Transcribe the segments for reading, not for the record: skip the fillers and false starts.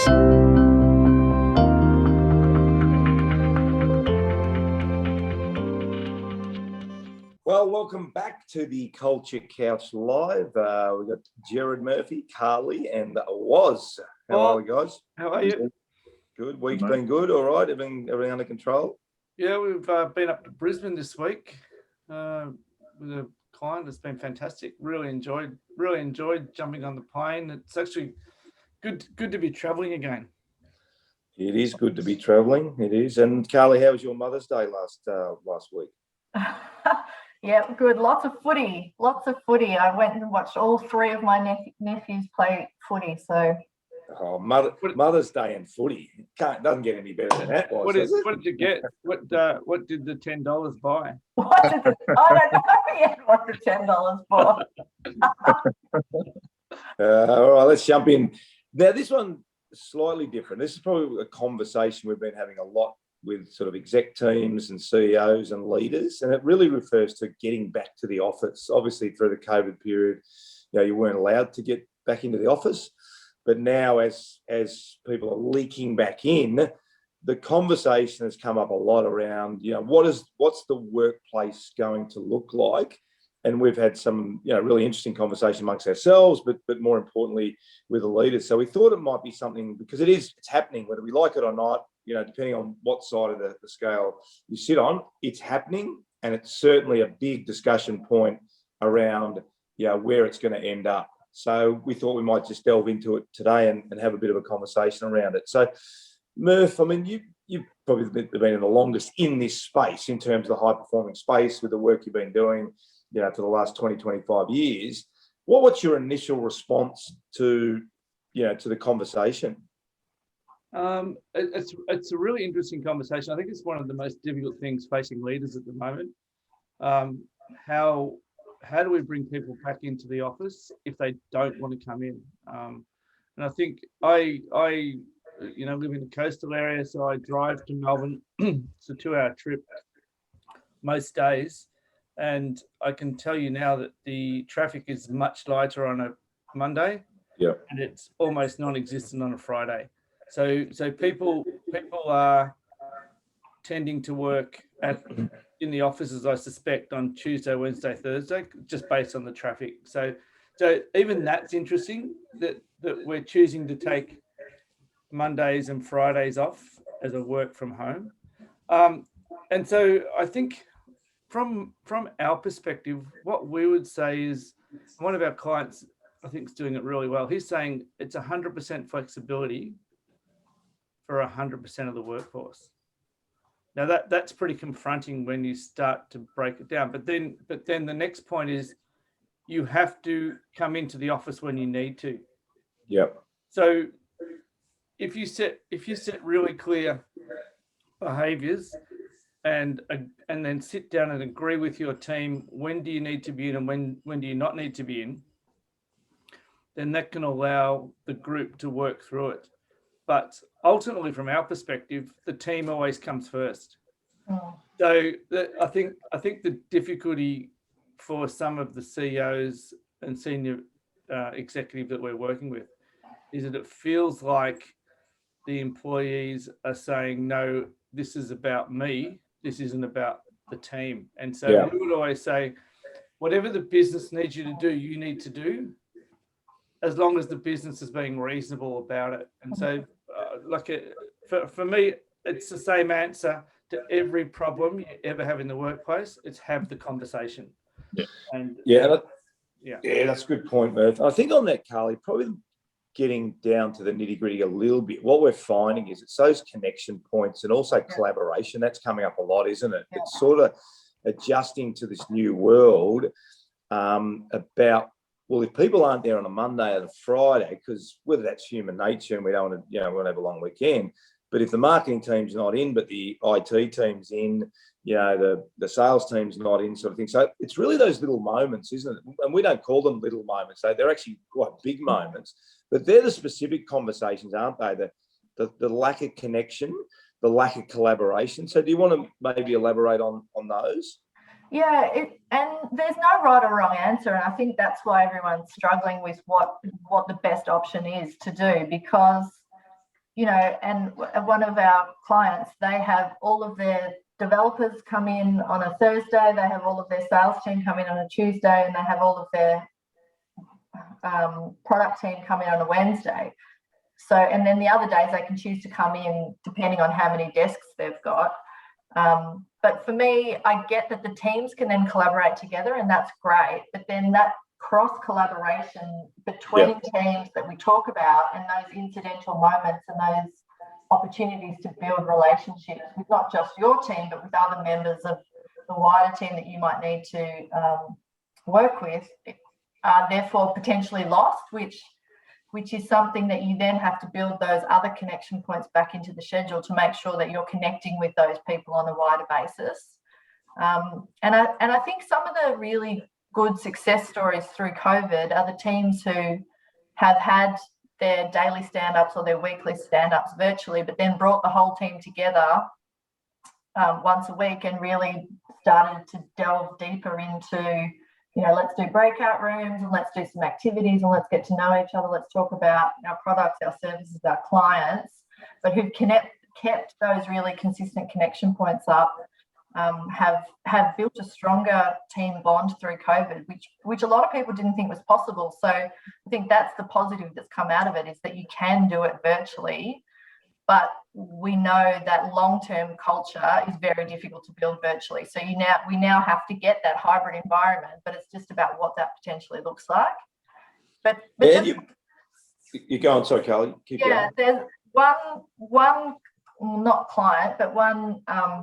Well, welcome back to the Culture Couch Live. We've got Jared Murphy, Carly, and Woz. How are we, guys? How are you? Good. Week's been good. All right. Everything under control? Yeah, we've been up to Brisbane this week with a client. It's been fantastic. Really enjoyed jumping on the plane. It's actually good to be travelling again. It is good to be travelling. It is. And Carly, how was your Mother's Day last week? Yeah, good. Lots of footy. I went and watched all three of my nephews play footy. So, Mother's Day and footy doesn't get any better than that. What did you get? What did the $10 buy? I don't know yet what the $10 bought. All right, let's jump in. Now, this one is slightly different. This is probably a conversation we've been having a lot with sort of exec teams and CEOs and leaders, and it really refers to getting back to the office. Obviously, through the COVID period, you weren't allowed to get back into the office, but now as people are leaking back in, the conversation has come up a lot around, what's the workplace going to look like? And we've had some, really interesting conversation amongst ourselves, but more importantly with the leaders. So we thought it might be something, because it's happening, whether we like it or not, depending on what side of the scale you sit on, it's happening. And it's certainly a big discussion point around, where it's going to end up. So we thought we might just delve into it today and have a bit of a conversation around it. So Murph, I mean, you've probably been in the longest in this space in terms of the high performing space with the work you've been doing, for the last 20, 25 years. What's your initial response to the conversation? It's a really interesting conversation. I think it's one of the most difficult things facing leaders at the moment. How do we bring people back into the office if they don't want to come in? And I think I live in the coastal area, so I drive to Melbourne. It's a 2-hour trip most days. And I can tell you now that the traffic is much lighter on a Monday, and it's almost non-existent on a Friday. So people are tending to work in the offices, I suspect, on Tuesday, Wednesday, Thursday, just based on the traffic. So even that's interesting that we're choosing to take Mondays and Fridays off as a work from home. And so I think from our perspective, what we would say is, one of our clients, I think, is doing it really well. He's saying it's 100% flexibility for 100% of the workforce. Now that's pretty confronting when you start to break it down. But then the next point is, you have to come into the office when you need to. Yep. So if you set really clear behaviours and then sit down and agree with your team, when do you need to be in and when do you not need to be in, then that can allow the group to work through it. But ultimately, from our perspective, the team always comes first. So I think the difficulty for some of the CEOs and senior executive that we're working with is that it feels like the employees are saying, no, this is about me. This isn't about the team. And so we would always say, whatever the business needs you to do, you need to do, as long as the business is being reasonable about it. And so for me, it's the same answer to every problem you ever have in the workplace. It's have the conversation. That's a good point, Murph. I think on that, Carly, probably getting down to the nitty-gritty a little bit, what we're finding is it's those connection points and also collaboration. That's coming up a lot, isn't it? It's sort of adjusting to this new world about, well, if people aren't there on a Monday or a Friday, because whether that's human nature and we don't want to, we want to have a long weekend, but if the marketing team's not in, but the IT team's in, the sales team's not in, sort of thing. So it's really those little moments, isn't it? And we don't call them little moments. They're actually quite big moments, but they're the specific conversations, aren't they? The lack of connection, the lack of collaboration. So do you want to maybe elaborate on those? Yeah, and there's no right or wrong answer, and I think that's why everyone's struggling with what the best option is to do, because you know, and one of our clients, they have all of their developers come in on a Thursday, they have all of their sales team come in on a Tuesday, and they have all of their product team come in on a Wednesday. So, and then the other days they can choose to come in depending on how many desks they've got. But for me, I get that the teams can then collaborate together, and that's great. But then that cross collaboration between teams that we talk about, and those incidental moments and those opportunities to build relationships with not just your team, but with other members of the wider team that you might need to work with, are therefore potentially lost, which is something that you then have to build those other connection points back into the schedule to make sure that you're connecting with those people on a wider basis. And I think some of the really good success stories through COVID are the teams who have had their daily stand-ups or their weekly stand-ups virtually, but then brought the whole team together once a week and really started to delve deeper into, you know, let's do breakout rooms and let's do some activities and let's get to know each other. Let's talk about our products, our services, our clients, but who've kept those really consistent connection points up, have built a stronger team bond through COVID, which a lot of people didn't think was possible. So I think that's the positive that's come out of it, is that you can do it virtually, but we know that long-term culture is very difficult to build virtually. So we now have to get that hybrid environment, but it's just about what that potentially looks like. But yeah, you go on, sorry, Carly. Keep going. There's one not client, but one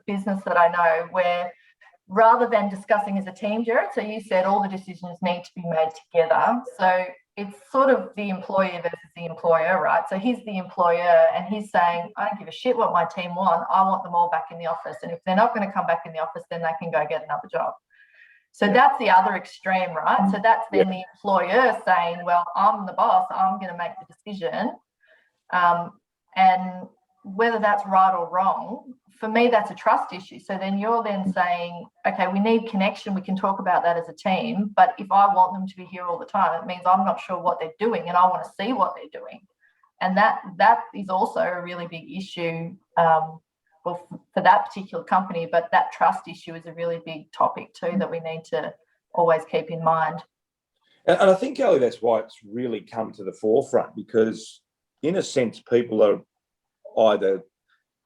business that I know where, rather than discussing as a team, Jared, so you said all the decisions need to be made together. So it's sort of the employee versus the employer, right? So he's the employer and he's saying, I don't give a shit what my team want. I want them all back in the office. And if they're not going to come back in the office, then they can go get another job. So that's the other extreme, right? So that's then the employer saying, well, I'm the boss, I'm going to make the decision. And whether that's right or wrong, for me, that's a trust issue. So then you're then saying, okay, we need connection. We can talk about that as a team. But if I want them to be here all the time, it means I'm not sure what they're doing and I want to see what they're doing. And that is also a really big issue for that particular company. But that trust issue is a really big topic too that we need to always keep in mind. And I think, Ellie, that's why it's really come to the forefront, because in a sense, people are either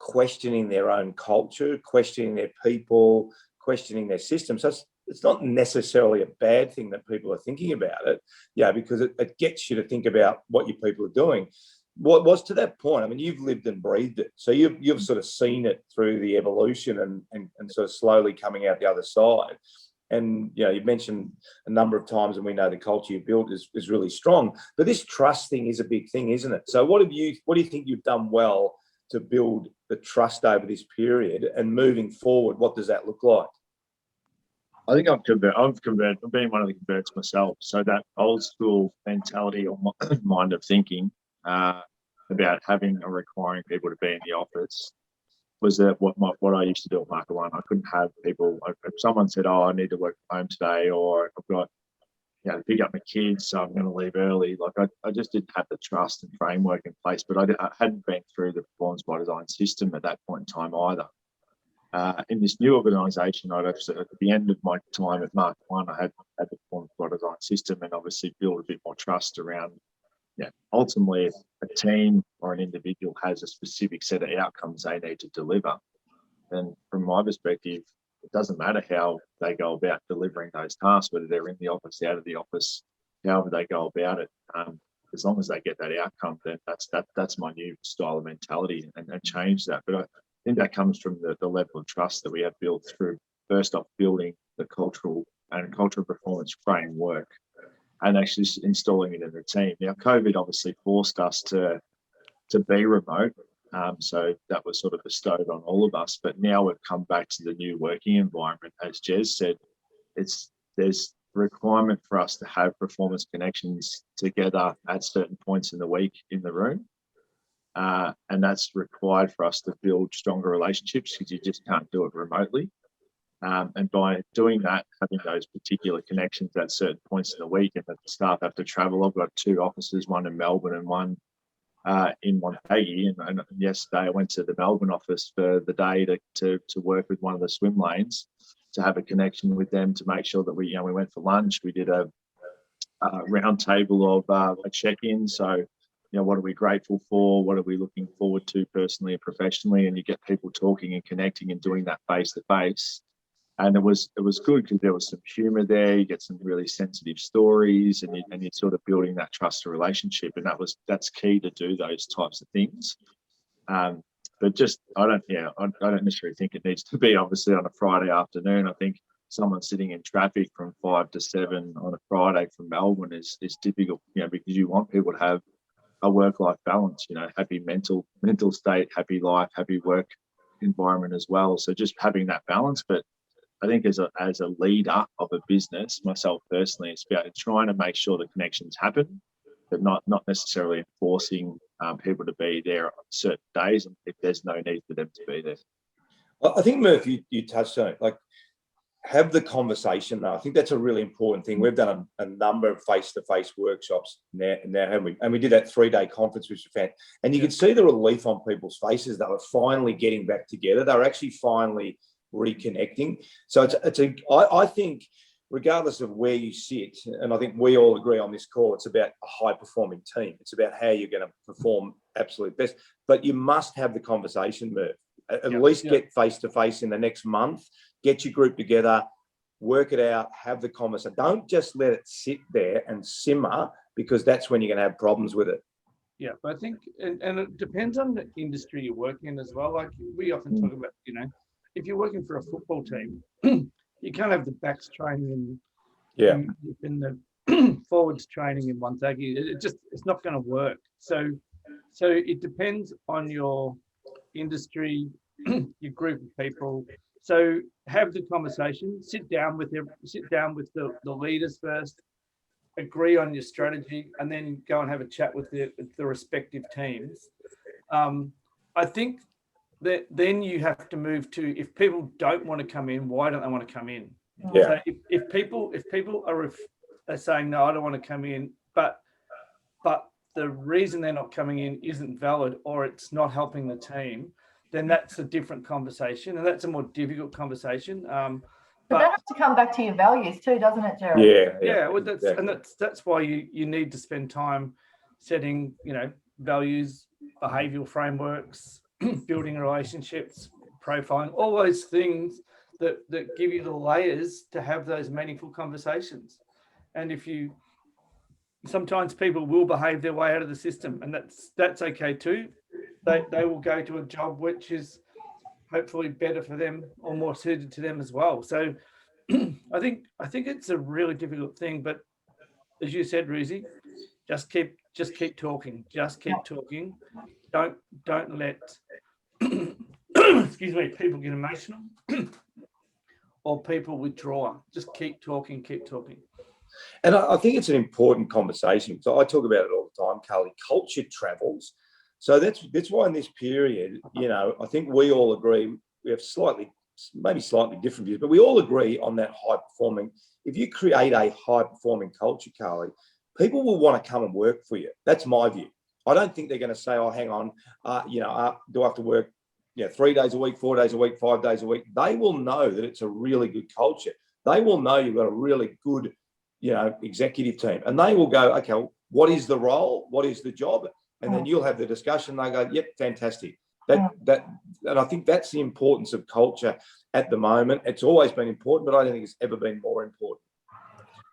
questioning their own culture, questioning their people, questioning their system. So it's not necessarily a bad thing that people are thinking about it, because it gets you to think about what your people are doing. What was to that point, I mean, you've lived and breathed it. So you've sort of seen it through the evolution and sort of slowly coming out the other side. And, you know, you've mentioned a number of times, and we know the culture you built is really strong. But this trust thing is a big thing, isn't it? So what do you think you've done well to build the trust over this period, and moving forward, what does that look like? I think I've been one of the converts myself. So that old school mentality or mind of thinking about having or requiring people to be in the office was that what I used to do at Market One. I couldn't have people. If someone said, "Oh, I need to work from home today," or "I've got to pick up my kids, so I'm going to leave early," like I just didn't have the trust and framework in place. But I hadn't been through the performance by design system at that point in time either. In this new organisation, at the end of my time at Mark One, I had the performance by design system, and obviously build a bit more trust around. Ultimately, if a team or an individual has a specific set of outcomes they need to deliver, then from my perspective, it doesn't matter how they go about delivering those tasks, whether they're in the office, out of the office, however they go about it. As long as they get that outcome, then that's my new style of mentality, and change that. But I think that comes from the level of trust that we have built through, first off, building the cultural performance framework and actually installing it in the team. Now, COVID obviously forced us to be remote. So that was sort of bestowed on all of us. But now we've come back to the new working environment. As Jez said, there's requirement for us to have performance connections together at certain points in the week in the room. And that's required for us to build stronger relationships, because you just can't do it remotely. And by doing that, having those particular connections at certain points in the week, and that the staff have to travel. I've got 2 offices, one in Melbourne and one in Montague. And yesterday I went to the Melbourne office for the day to work with one of the swim lanes, to have a connection with them, to make sure that we went for lunch. We did a round table of a check-in. So, what are we grateful for? What are we looking forward to personally and professionally? And you get people talking and connecting and doing that face to face. And it was good because there was some humour there. You get some really sensitive stories, and you're sort of building that trusted relationship. And that's key to do those types of things. But just I don't necessarily think it needs to be obviously on a Friday afternoon. I think someone sitting in traffic from 5 to 7 on a Friday from Melbourne is difficult, because you want people to have a work-life balance, happy mental state, happy life, happy work environment as well. So just having that balance. But I think as a leader of a business, myself personally, it's about trying to make sure the connections happen, but not necessarily forcing people to be there on certain days if there's no need for them to be there. I think, Murph, you touched on it. Like, have the conversation, though. I think that's a really important thing. We've done a number of face-to-face workshops now, haven't we? And we did that 3-day conference, which was fantastic. And you could see the relief on people's faces. They were finally getting back together. They were actually finally reconnecting. So I think, regardless of where you sit, and I think we all agree on this call, it's about a high-performing team. It's about how you're going to perform absolute best. But you must have the conversation, Murph. At least get face-to-face in the next month. Get your group together, work it out, have the conversation. Don't just let it sit there and simmer, because that's when you're going to have problems with it. Yeah, but I think, and it depends on the industry you're working in as well. Like we often talk about, if you're working for a football team, you can't have the backs training in the forwards training in Montague. It's not going to work. So it depends on your industry, your group of people. So have the conversation, sit down with the leaders first, agree on your strategy, and then go and have a chat with the respective teams. I think that then you have to move to, if people don't want to come in, why don't they want to come in? Yeah. So if people are saying, no, I don't want to come in, but the reason they're not coming in isn't valid, or it's not helping the team, then that's a different conversation, and that's a more difficult conversation. But that has to come back to your values too, doesn't it, Jared? Yeah. Well, that's why you need to spend time setting, values, behavioural frameworks, building relationships, profiling, all those things that give you the layers to have those meaningful conversations. And sometimes people will behave their way out of the system, and that's okay too. They will go to a job which is hopefully better for them or more suited to them as well. So I think it's a really difficult thing, but as you said, Ruzi, just keep talking. Just keep talking. Don't let excuse me, people get emotional or people withdraw. Just keep talking. And I think it's an important conversation. So I talk about it all the time, Carly. Culture travels. So that's why in this period, I think we all agree, we have maybe slightly different views, but we all agree on that high performing. If you create a high performing culture, Carly, people will want to come and work for you. That's my view. I don't think they're going to say, oh, hang on, do I have to work 3 days a week, 4 days a week, 5 days a week? They will know that it's a really good culture. They will know you've got a really good, executive team, and they will go, okay, well, what is the role? What is the job? And then you'll have the discussion. They go, yep, fantastic. And I think that's the importance of culture at the moment. It's always been important, but I don't think it's ever been more important.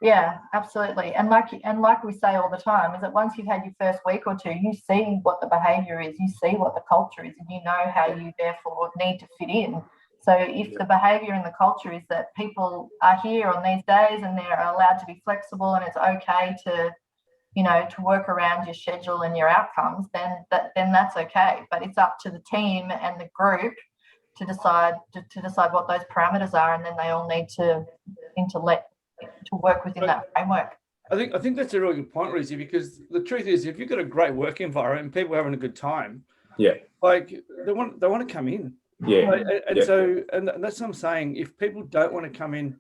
Yeah, absolutely. And like we say all the time, is that once you've had your first week or two, you see what the behaviour is, you see what the culture is, and you know how you therefore need to fit in. So if the behaviour and the culture is that people are here on these days and they're allowed to be flexible and it's okay to work around your schedule and your outcomes, then that's okay. But it's up to the team and the group to decide what those parameters are, and then they all need to work within that framework. I think that's a really good point, Ruzi, because the truth is, if you've got a great work environment and people are having a good time, like they want to come in. Yeah. And that's what I'm saying. If people don't want to come in,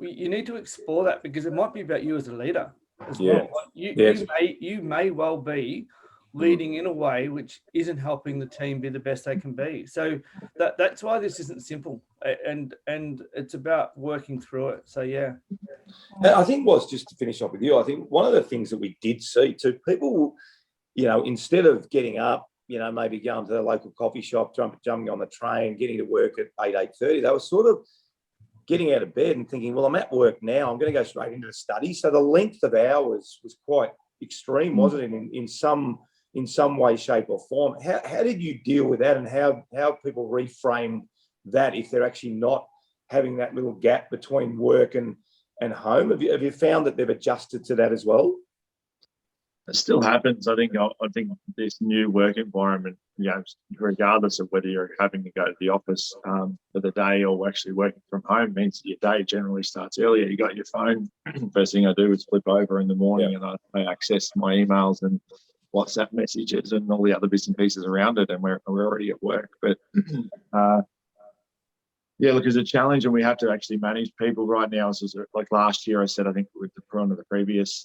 you need to explore that, because it might be about you as a leader as well. You may well be leading in a way which isn't helping the team be the best they can be. So that's why this isn't simple, and it's about working through it. So yeah. I think was just to finish off with you. I think one of the things that we did see too, people, instead of getting up, maybe going to the local coffee shop, jumping on the train, getting to work at 8:30, they were sort of getting out of bed and thinking, well, I'm at work now, I'm going to go straight into the study. So the length of hours was quite extreme, wasn't it, in some way, shape or form? How did you deal with that, and how people reframe that if they're actually not having that little gap between work and home? Have you found that they've adjusted to that as well? It still happens. I think this new work environment, regardless of whether you're having to go to the office for the day or actually working from home, means that your day generally starts earlier. You got your phone. First thing I do is flip over in the morning, and I access my emails and WhatsApp messages and all the other bits and pieces around it, and we're already at work. But look, it's a challenge, and we have to actually manage people right now. So like last year, I said, I think with one of the previous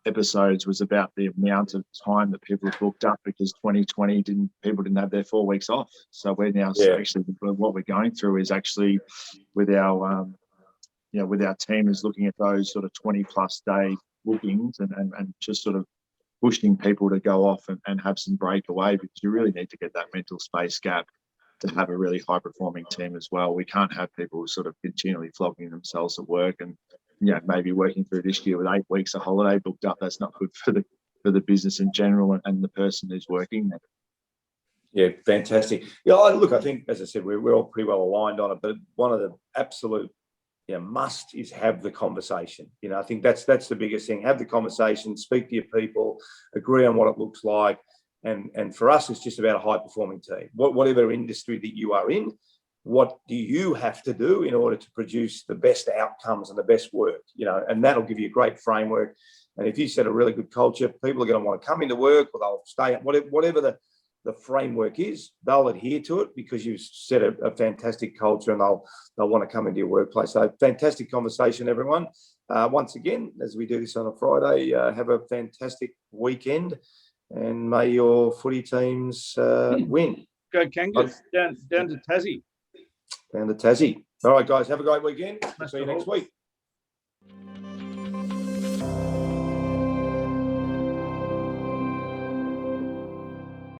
episodes was about the amount of time that people booked up because 2020 people didn't have their 4 weeks off. So we're now actually, what we're going through is actually with our team is looking at those sort of 20+ day bookings and just sort of pushing people to go off and have some breakaway, because you really need to get that mental space gap to have a really high performing team as well. We can't have people sort of continually flogging themselves at work and maybe working through this year with 8 weeks of holiday booked up. That's not good for the business in general and the person who's working there. Yeah, fantastic. Look, I think, as I said, we're all pretty well aligned on it, but one of the absolute must is have the conversation. I think that's the biggest thing. Have the conversation, speak to your people, agree on what it looks like. And for us, it's just about a high-performing team. Whatever industry that you are in, what do you have to do in order to produce the best outcomes and the best work? And that'll give you a great framework. And if you set a really good culture, people are going to want to come into work, or they'll stay at whatever the framework is, they'll adhere to it because you've set a fantastic culture, and they'll want to come into your workplace. So fantastic conversation, everyone. Once again, as we do this on a Friday, have a fantastic weekend, and may your footy teams win. Go Kangas, down to Tassie. Down to Tassie. All right, guys, have a great weekend. See you next week.